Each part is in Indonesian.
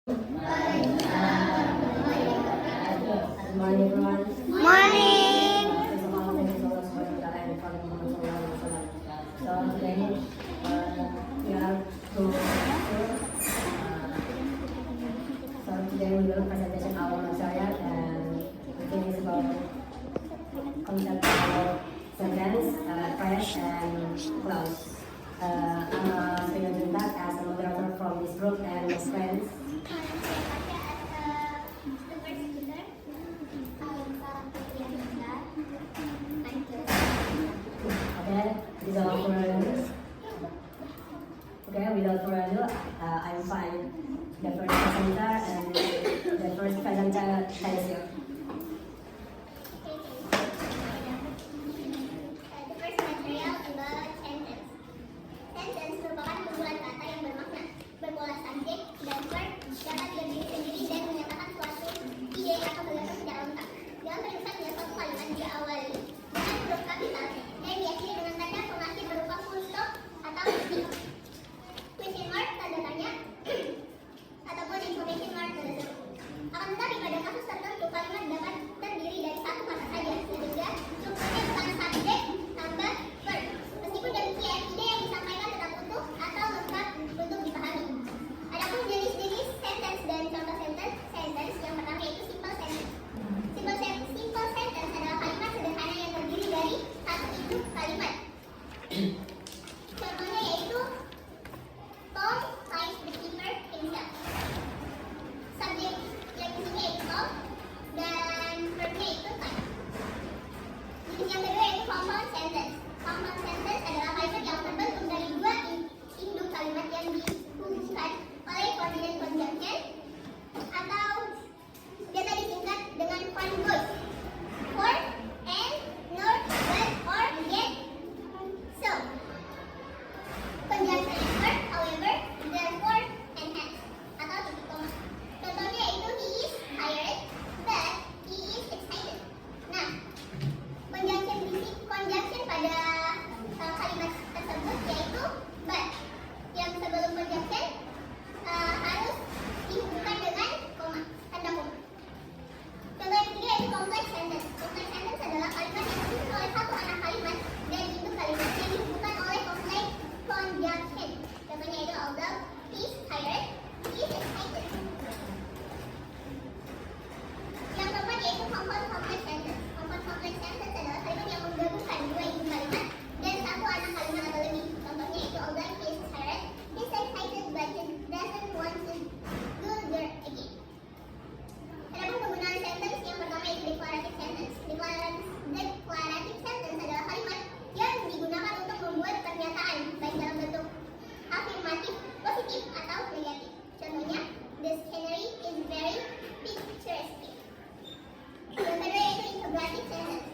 Morning, everyone. Morning. First of all, thank you so much for your time and for the moment so long. So today, we are to so today we will presentation our material and the thing is about concept of sentence, phrase, and clause. I'm Srina Juntak as a moderator from this group and my friends. Without further ado, I invite the first presenter and the first presenter tells you. The first material adalah sentence. Sentence merupakan kumpulan kata yang bermakna, berpola subjek dan verb, dapat berdiri sendiri dan menyatakan suatu ide atau gagasan secara lengkap. Dalam penulisannya, suatu kalimat diawali dengan huruf kapital dan diakhiri dengan tanda pengakhir berupa full stop atau titik. Question mark tanda tanya ataupun exclamation mark tanda seru. Akan tetapi pada kasus tertentu kalimat dapat terdiri dari satu kata saja sehingga cukupnya bukan subjek tambah verb. Meskipun demikian, ide yang disampaikan tetap utuh atau lengkap untuk dipahami. Adapun jenis-jenis sentence dan contoh sentence yang pertama yaitu simple sentence. Simple sentence adalah kalimat sederhana yang terdiri dari satu induk kalimat. Contohnya yaitu Tom finds the keeper himself. Subjek yang isinya yaitu Tom dan verbnya itu find. Jenis yang kedua yaitu compound sentence. Compound sentence adalah kalimat yang terbentuk dari dua induk kalimat yang dihubungkan oleh koordinat conjunction atau biasa disingkat dengan one word. For, and, nor, but, or, yet, so. Conjunction is verb, however, therefore, and hence atau titik koma. Contohnya yaitu he is tired, but he is excited. Nah, conjunction pada kalimat tersebut yaitu but. Yang sebelum conjunction harus dihubungkan dengan koma, tanda koma. Contoh yang ketiga yaitu complex sentence. Complex sentence adalah kalimat yang tersusun oleh satu anak kalimat dan induk kalimat yang dihubungkan oleh complex conjunction. Contohnya yaitu although he is tired, he is excited. Yang keempat yaitu compound complex sentence. Compound complex sentence adalah kalimat yang menggabungkan dua induk kalimat dan satu anak kalimat atau lebih. Contohnya yaitu although he is tired, he is excited but he doesn't want to go there again. Adapun penggunaan sentence yang pertama yaitu declarative sentence. Declarative sentence adalah kalimat yang digunakan untuk membuat pernyataan baik dalam bentuk afirmatif, positif atau negatif. Contohnya, the scenery is very picturesque. Yang kedua yaitu interrogative sentence.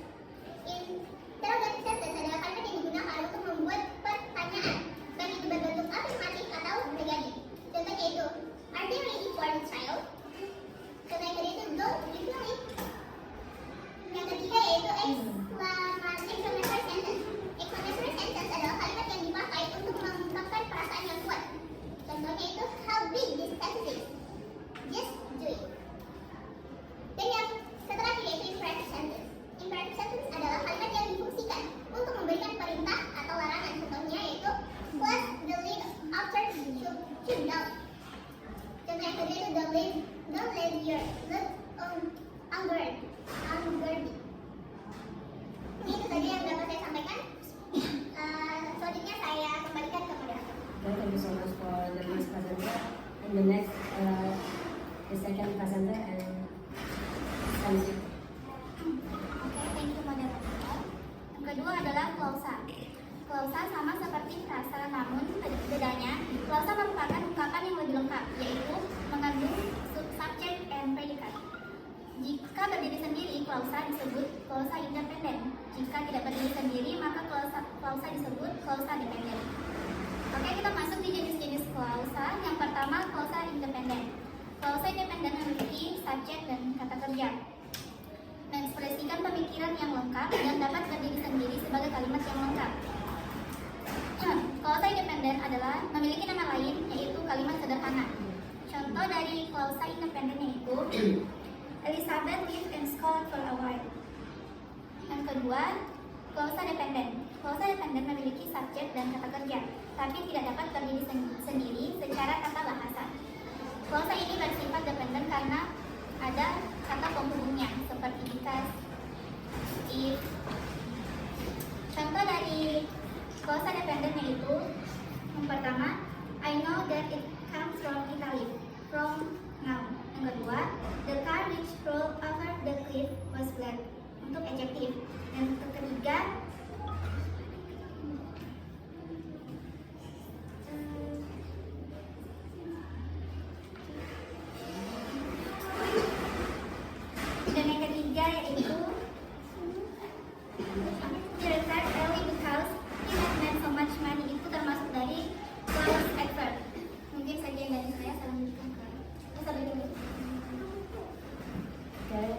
Interrogative sentence adalah kalimat yang digunakan untuk membuat pertanyaan baik itu berbentuk afirmatif atau negatif. Contohnya yaitu, are they ready for the trial? Contoh yang kedua itu don't you feel it? Yang ketiga yaitu exclamatory sentence. Exclamatory sentence adalah kalimat yang dipakai untuk mengungkapkan perasaan yang kuat. Contohnya itu how big this tattoo is? Just do it. Dan yang setelah yaitu imperative sentence. Imperative sentence adalah kalimat yang difungsikan untuk memberikan perintah atau larangan. Contohnya yaitu close the lid after you down. Contoh yang kedua itu don't let your look unguarded. Itu tadi yang dapat saya sampaikan. Selanjutnya saya kembalikan ke moderator. Thank you so much for the first presenter. And the next, the second presenter and thank you. Thank you moderator. Yang kedua adalah klausa. Klausa sama seperti frasa, namun bedanya klausa merupakan ungkapan yang lebih lengkap, yaitu mengandung subjek and predikat. Jika berdiri sendiri, klausa disebut klausa independen. Jika tidak berdiri sendiri, maka klausa disebut klausa dependen. Oke, kita masuk di jenis-jenis klausa. Yang pertama, klausa independen. Klausa independen memiliki subjek dan kata kerja, mengekspresikan pemikiran yang lengkap dan dapat berdiri sendiri sebagai kalimat yang lengkap. Klausa independen adalah memiliki nama lain, yaitu kalimat sederhana. Contoh contoh dari klausa independen yaitu Elizabeth lived in Scotland for a while. Yang kedua, klausa dependen. Klausa dependen memiliki subjek dan kata kerja, tapi tidak dapat berdiri sendiri secara tata bahasa. Klausa ini bersifat dependen karena ada kata penghubungnya seperti because, if. Contoh dari klausa dependen yaitu yang pertama, I know that it comes from Italy. From noun. Yang kedua, the car which rolled over the cliff was black. Untuk adjektif. Dan untuk ketiga, dan yang ketiga yaitu he retired early because he had made so much money. Itu termasuk dari clause adverb. Mungkin saja dari saya. Salam lanjutkan ke sampai dulu. Okay.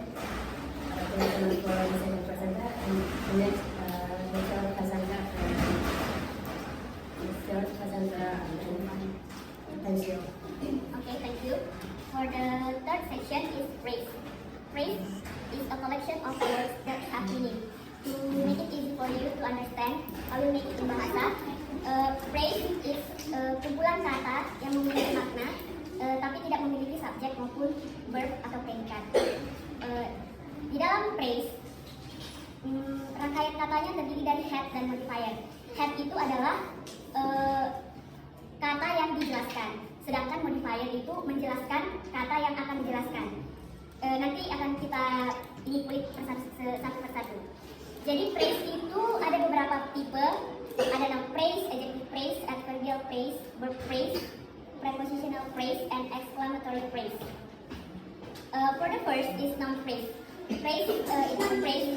Thank you for the second presenter. And the next, the third presenter. The third presenter. Thank you. Okay, thank you. For the third section is phrase. Phrase is a collection of words that have meaning. To make it easy for you to understand, I will make it in bahasa. Phrase is kumpulan kata yang memiliki makna, tapi tidak memiliki subjek maupun verb atau predikat. Di dalam phrase, rangkaian katanya terdiri dari head dan modifier. Head itu adalah kata yang dijelaskan, sedangkan modifier itu menjelaskan kata yang akan dijelaskan. Nanti akan kita kulik satu persatu. Jadi phrase itu ada beberapa tipe. Ada noun phrase, adjective phrase, adverbial phrase, verb phrase, prepositional phrase, and exclamatory phrase. For the first is noun phrase. Phrase in noun phrase,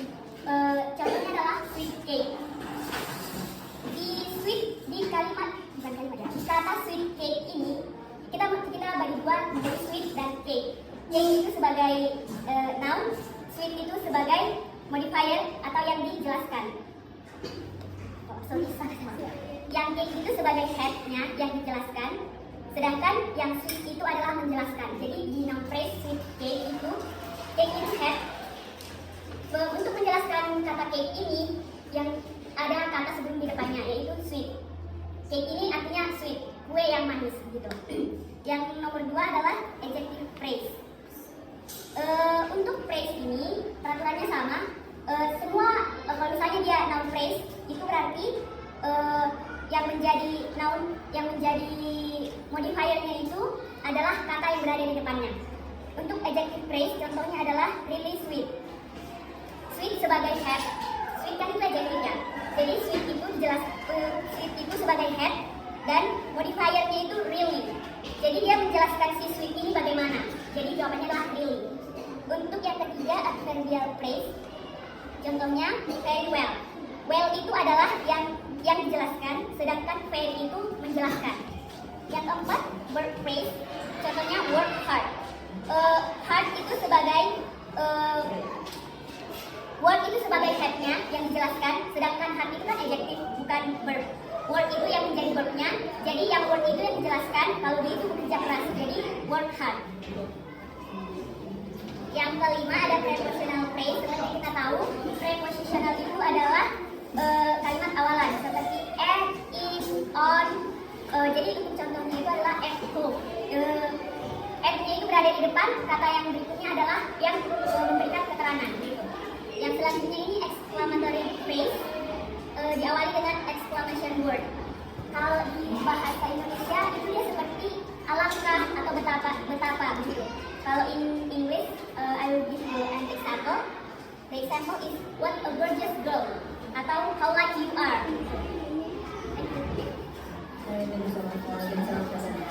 contohnya adalah sweet cake. Di kalimat, bukan kalimat ya, di kata sweet cake ini kita bagi dua menjadi sweet dan cake. Cake itu sebagai noun, sweet itu sebagai modifier atau yang dijelaskan. Yang cake itu sebagai head-nya yang dijelaskan, sedangkan yang sweet itu adalah menjelaskan. Jadi di noun phrase sweet cake itu head. Untuk menjelaskan kata cake ini yang ada kata sebelum di depannya yaitu sweet. Cake ini artinya sweet, kue yang manis gitu. Yang nomor dua adalah adjective phrase. Untuk phrase ini peraturannya sama. Semua kalau misalnya dia noun phrase itu berarti yang menjadi noun, yang menjadi modifiernya itu adalah kata yang berada di depannya. Untuk adjective phrase contohnya adalah really sweet. Sweet sebagai head, sweet kan itu adjektifnya. Jadi sweet itu sebagai head dan modifiernya itu really. Jadi dia menjelaskan si sweet ini bagaimana. Jadi jawabannya adalah really. Untuk yang ketiga adverbial phrase, contohnya very well. Well itu adalah yang dijelaskan, sedangkan very itu menjelaskan. Yang keempat verb phrase, contohnya work hard. Hard itu sebagai word itu sebagai headnya yang dijelaskan, sedangkan hard itu kan adjektif bukan verb. Word itu yang menjadi verbnya, jadi yang word itu yang dijelaskan kalau dia itu bekerja keras, jadi work hard. Yang kelima ada prepositional phrase. Seperti kita tahu, prepositional itu adalah kalimat awalan seperti at, in, on. Jadi untuk contohnya itu adalah at home. At-nya itu berada di depan, kata yang berikutnya adalah yang memberikan keterangan. Gitu. Yang selanjutnya ini exclamatory phrase, diawali dengan exclamation word. Kalau di bahasa Indonesia itu dia seperti alangkah atau betapa begitu. Kalau in English, I will give you an example. The example is what a gorgeous girl atau how lucky you are. Thank you so much for the presentation.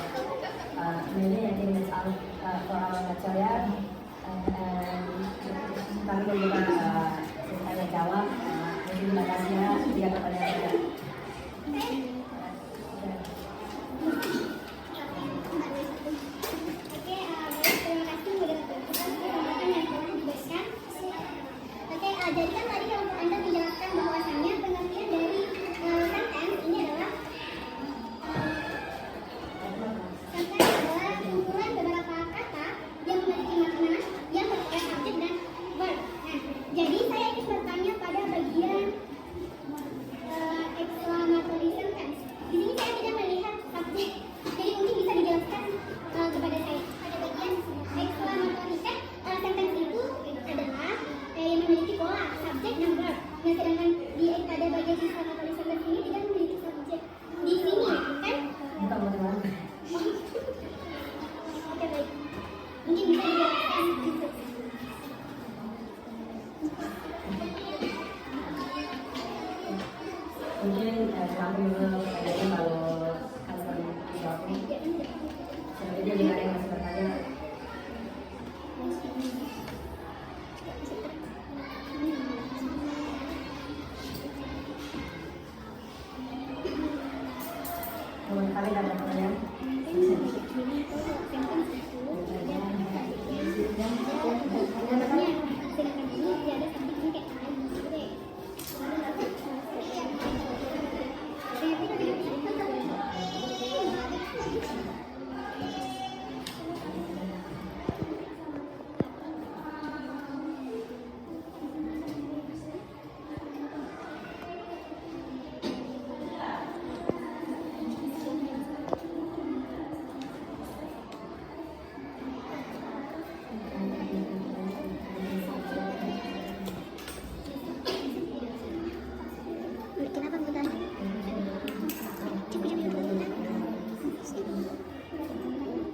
Mainly I think that's all for our tutorial. Kami membuka tanya jawab. Terima kasih ya jika kepada Anda. Terima kasih sudah berkenan yang telah diberikan. Oke, jadi Oke, baik. Mungkin bisa dijelaskan. Mungkin selaku dulu pertanyaannya kalau kalian jawab nih. Selanjutnya jika ada yang masih bertanya, kalau kalian ada pertanyaan, Kenapa Bunda? Coba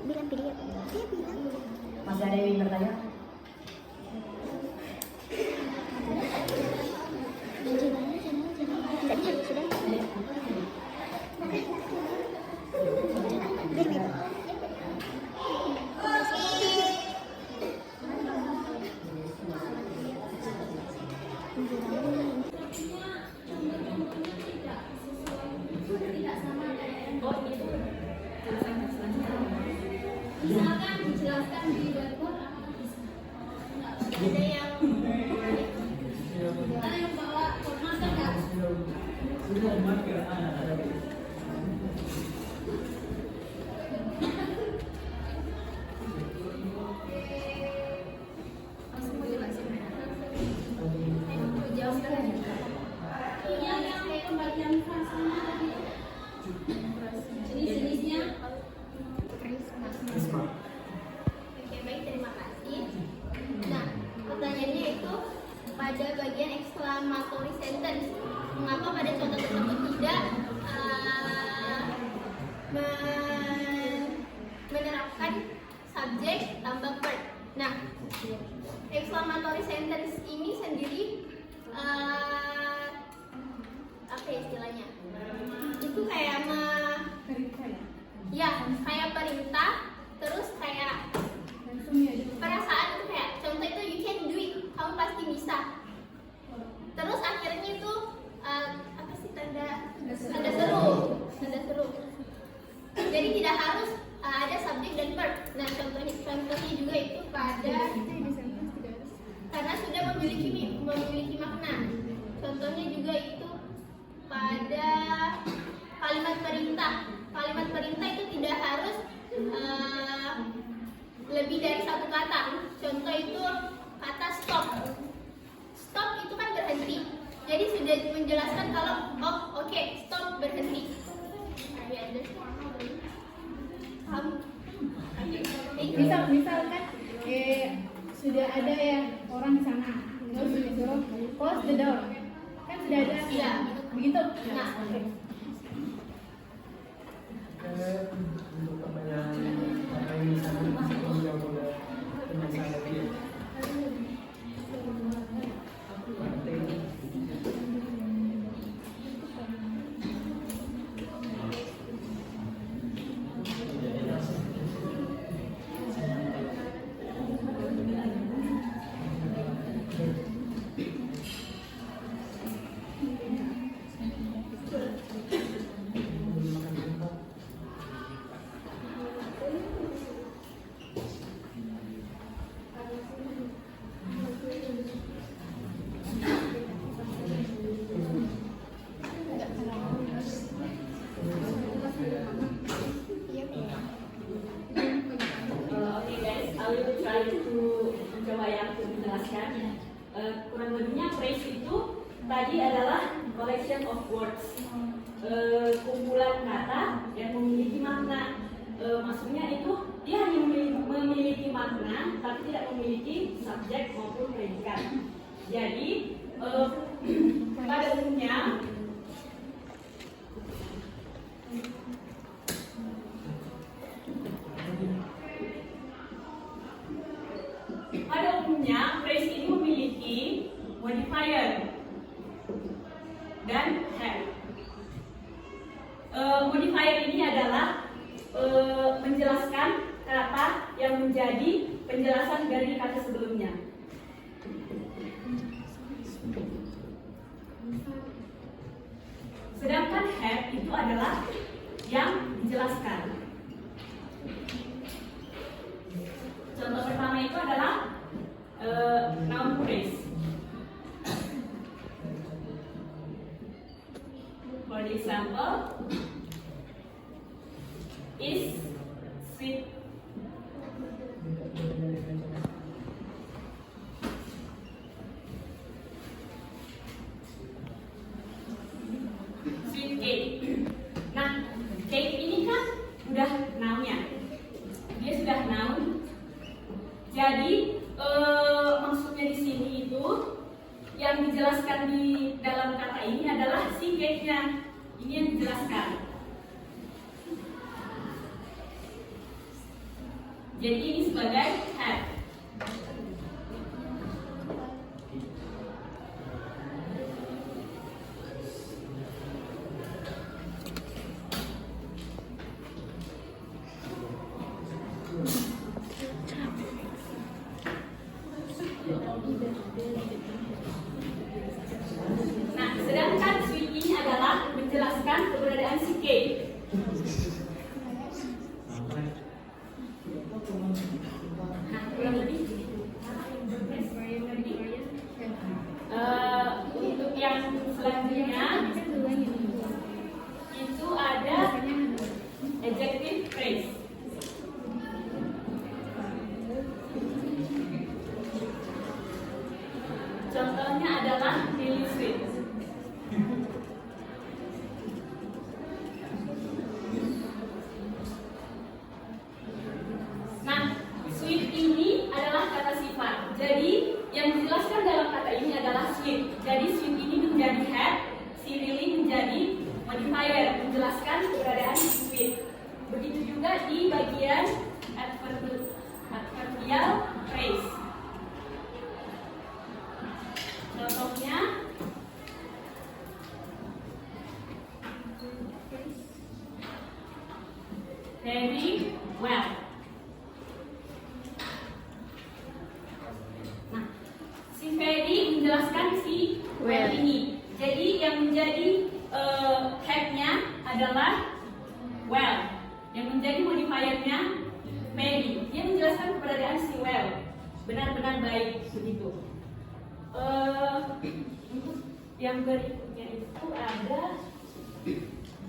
bilang video. Dia bilang. masih ada yang ingin bertanya? Tadi sudah. Biar bilang. Misalkan dijelaskan di webboard ada yang bawa format kan? Yang kayak pembagian frasanya tadi jenis-jenisnya. Oke, baik, terima kasih. Nah, pertanyaannya itu pada bagian exclamatory sentence, mengapa pada contoh tersebut tidak menerapkan subjek tambah verb? Nah, exclamatory sentence ini sendiri apa ya istilahnya? Itu kayak kayak perintah, terus kayak perasaan itu kayak contoh itu you can do it, kamu pasti bisa. Terus akhirnya itu apa sih tanda seru. Jadi tidak harus ada subjek dan verb. Nah contohnya juga itu pada karena sudah memiliki makna. Contohnya juga itu pada kalimat perintah. Kalimat perintah itu tidak harus lebih dari satu kata. Contoh itu kata stop. Stop itu kan berhenti. Jadi sudah menjelaskan kalau oke, stop berhenti. Misalkan sudah ada ya orang di sana, terus disuruh close the door, kan sudah ada Iya. begitu. Nah, Untuk pertanyaan apa yang bisa dijawab oleh penyiasat tadi ya. Oke guys, I will try to mencoba yang untuk dijelaskan. Kurang lebihnya phrase itu tadi adalah collection of words, kumpulan kata yang memiliki makna. Maksudnya itu dia hanya memiliki makna, tapi tidak memiliki subjek maupun predikat. Jadi pada umumnya umumnya phrase ini memiliki modifier dan have. Modifier ini adalah menjelaskan kata yang menjadi penjelasan dari kata sebelumnya. Sedangkan have itu adalah yang dijelaskan. Contoh pertama itu adalah noun phrase. For example, is sweet. Sweet cake. Nah, cake ini kan udah noun-nya. Dia sudah noun. Jadi maksudnya di sini itu yang dijelaskan di dalam kata ini adalah si cake-nya. Ini yang dijelaskan. Jadi ini sebagai have. Nah, sedangkan sweet ini adalah menjelaskan keberadaan si cake. Nah, kurang lebih untuk yang selanjutnya itu ada adjective phrase. Contohnya adalah really sweet. Nah, sweet ini adalah kata sifat. Jadi, yang dijelaskan dalam kata ini adalah sweet. Jadi, sweet ini menjadi have, si really menjadi modifier, menjelaskan keberadaan sweet. Begitu juga di bagian adverbial phrase. Contohnya very well. Nah, si very menjelaskan si well ini. Jadi yang menjadi have-nya adalah well. Yang menjadi modifiernya very. Dia menjelaskan keberadaan si well. Benar-benar baik begitu. Untuk yang berikutnya itu ada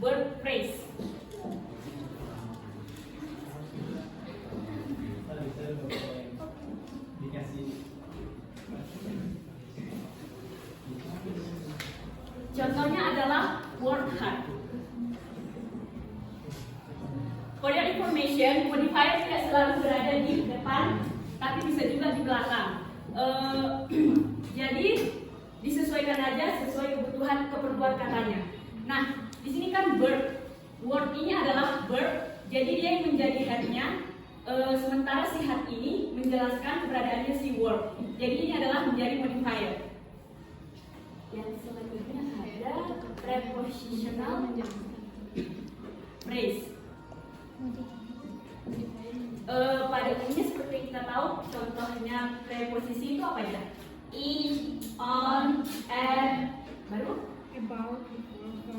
verb phrase. Contohnya adalah work hard. For your information, modifier tidak selalu berada di depan, tapi bisa juga di belakang. Jadi disesuaikan aja sesuai kebutuhan keperluan katanya. Nah, di sini kan verb. Word ini adalah verb, jadi dia yang menjadi head-nya. Sementara si head ini menjelaskan keberadaannya si word. Jadi ini adalah menjadi modifier. Yang selanjutnya ada prepositional phrase. Pada umumnya seperti kita tahu, contohnya preposisi itu apa ya? In, on, and, baru? About.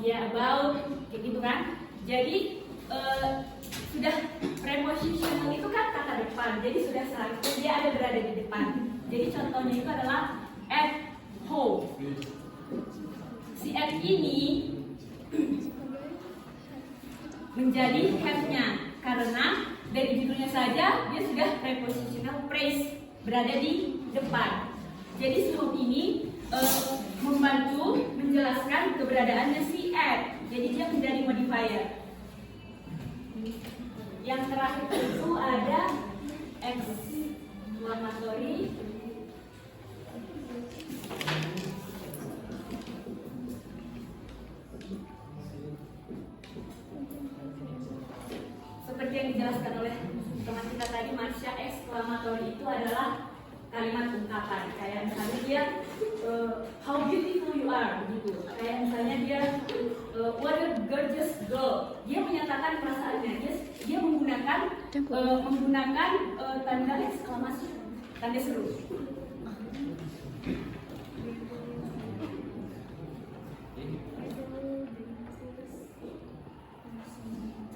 Ya, about, kayak gitu kan? Jadi sudah prepositional itu kan kata depan, jadi sudah seharusnya dia ada berada di depan. Jadi contohnya itu adalah at home. Si at ini menjadi have-nya karena dari judulnya saja dia sudah prepositional phrase, berada di depan. Jadi si home ini membantu menjelaskan keberadaannya si at. Jadi dia menjadi modifier. Yang terakhir itu ada exclamatory seperti yang dijelaskan oleh teman kita tadi, Marsha. Exclamatory itu adalah kalimat ungkapan. Kayak misalnya dia how beautiful you are gitu. Kayak misalnya dia what a gorgeous girl. Dia menyatakan perasaannya. Dia menggunakan tanda eksklamasi, tanda seru.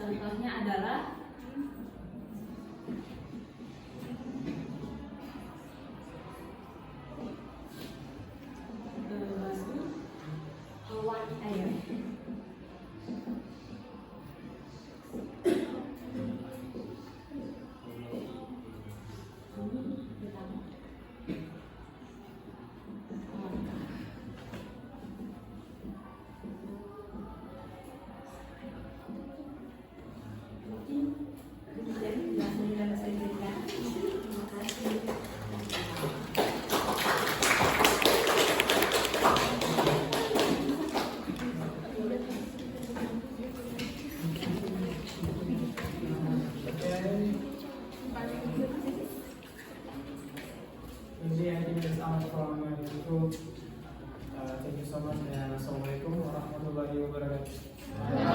Contohnya adalah Hawaii Air. Jadi I think that's all from my YouTube. Thank you so much, and Assalamualaikum warahmatullahi wabarakatuh.